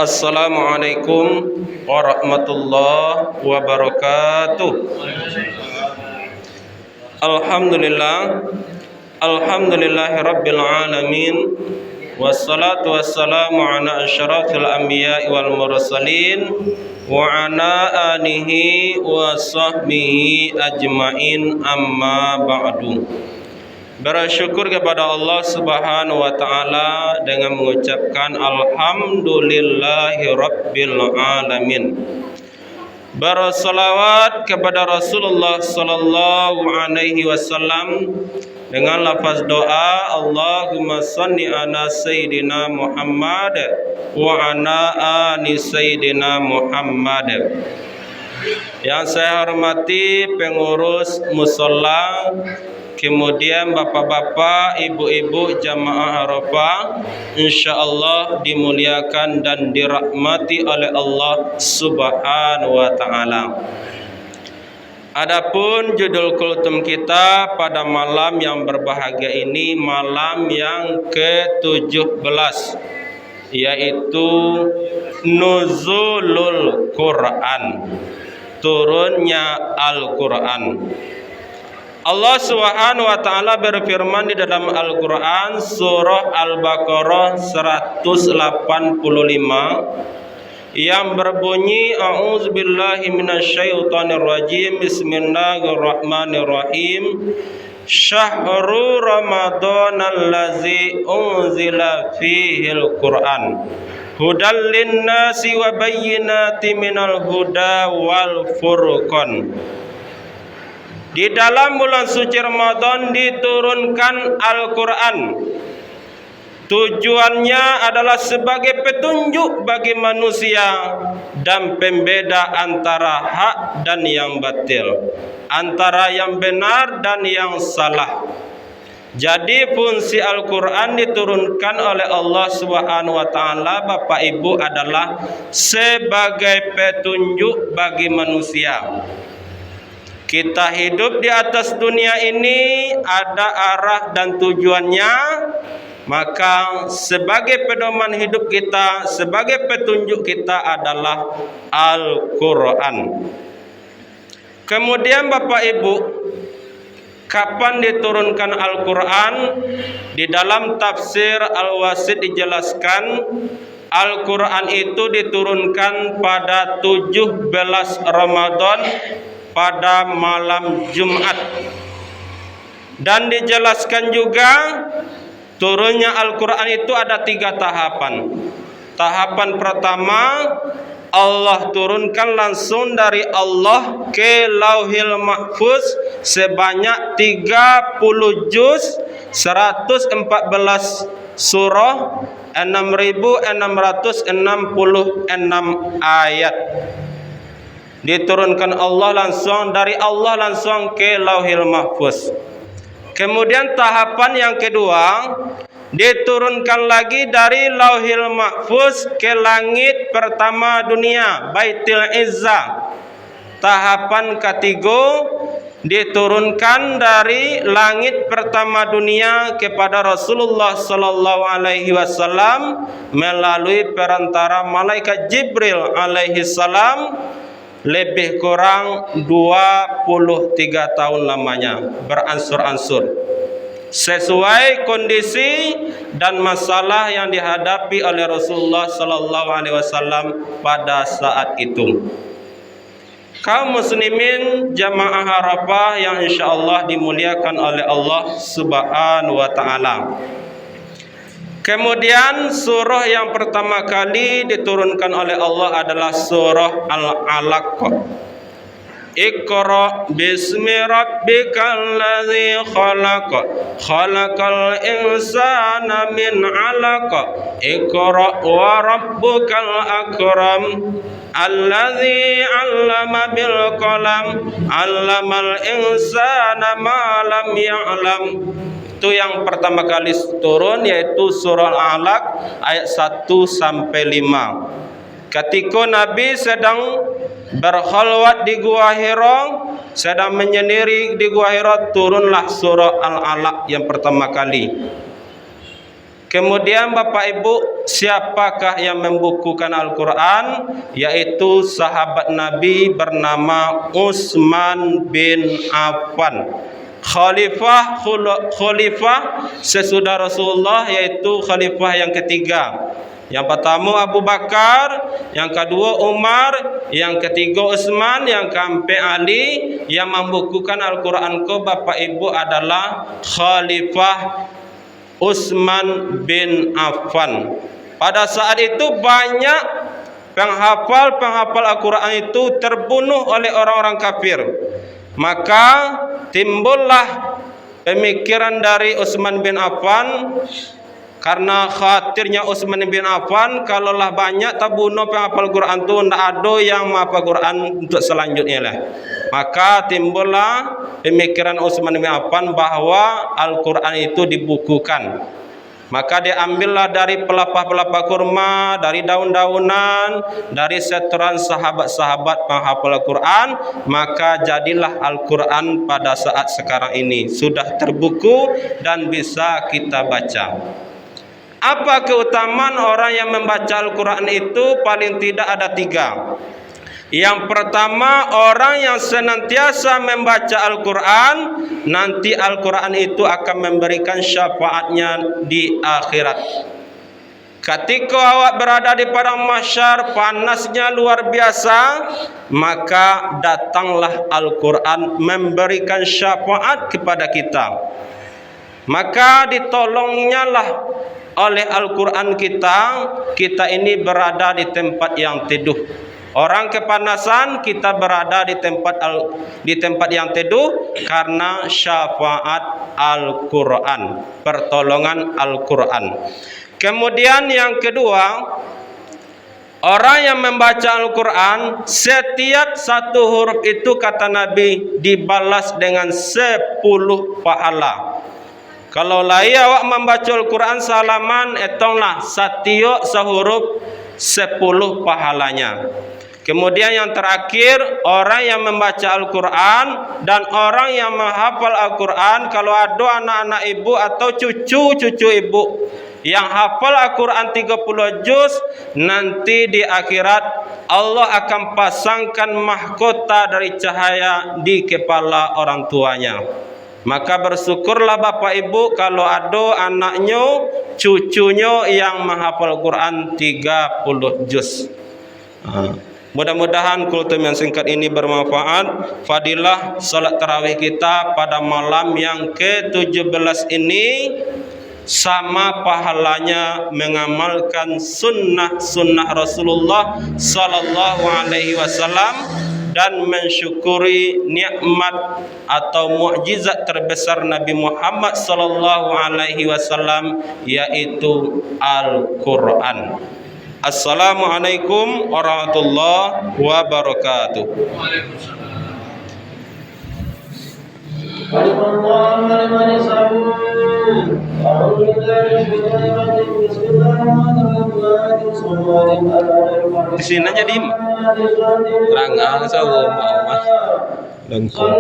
Assalamualaikum warahmatullahi wabarakatuh. Alhamdulillah, alhamdulillahirabbil alamin. Wassalatu wassalamu ala asyrafil anbiya'i wal mursalin wa ala alihi wa sahbihi ajmain, amma ba'du. Bersyukur kepada Allah Subhanahu wa taala dengan mengucapkan alhamdulillahi rabbil alamin. Bersalawat kepada Rasulullah sallallahu alaihi wasallam dengan lafaz doa, Allahumma shalli ala sayyidina Muhammad wa ala ali sayyidina Muhammad. Yang saya hormati pengurus mushola, kemudian bapak-bapak, ibu-ibu jamaah Arafah, insyaallah dimuliakan dan dirahmati oleh Allah Subhanahu wa taala. Adapun judul kultum kita pada malam yang berbahagia ini, malam yang ke-17, yaitu Nuzulul Quran, turunnya Al-Quran. Allah Subhanahu wa taala berfirman di dalam Al-Quran surah Al-Baqarah 185 yang berbunyi, a'udzubillahi minasyaitonirrajim, bismillahirrahmanirrahim. Syahrul Ramadanal unzila fihil Qur'an hudal linnasi wa bayyinatin minal huda wal furqan. Di dalam bulan suci Ramadan diturunkan Al-Quran. Tujuannya adalah sebagai petunjuk bagi manusia dan pembeda antara hak dan yang batil, antara yang benar dan yang salah. Jadi fungsi Al-Quran diturunkan oleh Allah Subhanahu wa taala, Bapak Ibu, adalah sebagai petunjuk bagi manusia. Kita hidup di atas dunia ini ada arah dan tujuannya, maka sebagai pedoman hidup kita, sebagai petunjuk kita adalah Al-Quran. Kemudian Bapak Ibu, kapan diturunkan Al-Quran? Di dalam tafsir Al-Wasit dijelaskan, Al-Quran itu diturunkan pada 17 Ramadan pada malam Jumat. Dan dijelaskan juga turunnya Al-Quran itu ada 3 tahapan. Tahapan pertama, Allah turunkan langsung dari Allah ke Lauhil Mahfuz sebanyak 30 juz, 114 surah, 6.666 ayat. Diturunkan Allah langsung dari Allah langsung ke Lauhil Mahfuz. Kemudian tahapan yang kedua, diturunkan lagi dari Lauhil Mahfuz ke langit pertama dunia, Baitul Izzah. Tahapan ketiga, diturunkan dari langit pertama dunia kepada Rasulullah sallallahu alaihi wasallam melalui perantara malaikat Jibril alaihi salam. Lebih kurang 23 tahun lamanya, beransur-ansur sesuai kondisi dan masalah yang dihadapi oleh Rasulullah sallallahu alaihi wasallam pada saat itu. Kaum muslimin jamaah Arafah yang insyaallah dimuliakan oleh Allah Subhanahu wa taala. Kemudian surah yang pertama kali diturunkan oleh Allah adalah surah Al-Alaq. Iqra bismi rabbikal ladzi khalaq, khalaqal insana min 'alaq. Iqra wa rabbukal akram, alladzi 'allama bil qalam, 'allamal insana ma lam ya'lam. Itu yang pertama kali turun, yaitu surah Al-Alaq ayat 1 sampai 5. Ketika Nabi sedang berkhalwat di Gua Hira, sedang menyendiri di Gua Hira, turunlah surah Al-Alaq yang pertama kali. Kemudian Bapak Ibu, siapakah yang membukukan Al-Quran? Yaitu sahabat Nabi bernama Utsman bin Affan. Khalifah sesudah Rasulullah, yaitu khalifah yang ketiga. Yang pertama Abu Bakar, yang kedua Umar, yang ketiga Utsman, yang keempat Ali. Yang membukukan Al-Quran ke Bapak Ibu adalah Khalifah Utsman bin Affan. Pada saat itu banyak penghafal Al-Quran itu terbunuh oleh orang-orang kafir. Maka timbullah pemikiran dari Utsman bin Affan, karena khawatirnya Utsman bin Affan kalaulah banyak terbunuh penghafal Quran itu tidak ada yang menghafal Quran untuk selanjutnya lah. Maka timbullah pemikiran Utsman bin Affan bahwa Al-Quran itu dibukukan. Maka diambillah dari pelepah-pelepah kurma, dari daun-daunan, dari setoran sahabat-sahabat penghafal Al-Quran. Maka jadilah Al-Quran pada saat sekarang ini sudah terbuku dan bisa kita baca. Apa keutamaan orang yang membaca Al-Quran itu? Paling tidak ada 3. Yang pertama, orang yang senantiasa membaca Al-Quran, nanti Al-Quran itu akan memberikan syafaatnya di akhirat. Ketika awak berada di padang mahsyar, panasnya luar biasa, maka datanglah Al-Quran memberikan syafaat kepada kita. Maka ditolongnya lah oleh Al-Quran kita ini berada di tempat yang teduh. Orang kepanasan, kita berada di tempat yang teduh karena syafaat Al-Quran, pertolongan Al-Quran. Kemudian yang kedua, orang yang membaca Al-Quran, setiap satu huruf itu kata Nabi dibalas dengan 10 pahala. Kalau lai awak membaca Al-Quran salaman, etonglah setiap sehuruf 10 pahalanya. Kemudian yang terakhir, orang yang membaca Al-Quran dan orang yang menghafal Al-Quran, kalau ada anak-anak ibu atau cucu-cucu ibu yang hafal Al-Quran 30 juz, nanti di akhirat Allah akan pasangkan mahkota dari cahaya di kepala orang tuanya. Maka bersyukurlah Bapak Ibu kalau ada anaknya, cucunya yang menghafal Quran 30 juz. Mudah-mudahan kultum yang singkat ini bermanfaat. Fadilah salat tarawih kita pada malam yang ke-17 ini sama pahalanya mengamalkan sunnah Rasulullah sallallahu alaihi wasallam dan mensyukuri nikmat atau mukjizat terbesar Nabi Muhammad sallallahu alaihi wasallam, yaitu Al-Quran. Assalamualaikum warahmatullahi wabarakatuh. Di sini aja dim. Terang sawo mau mas. Langsung.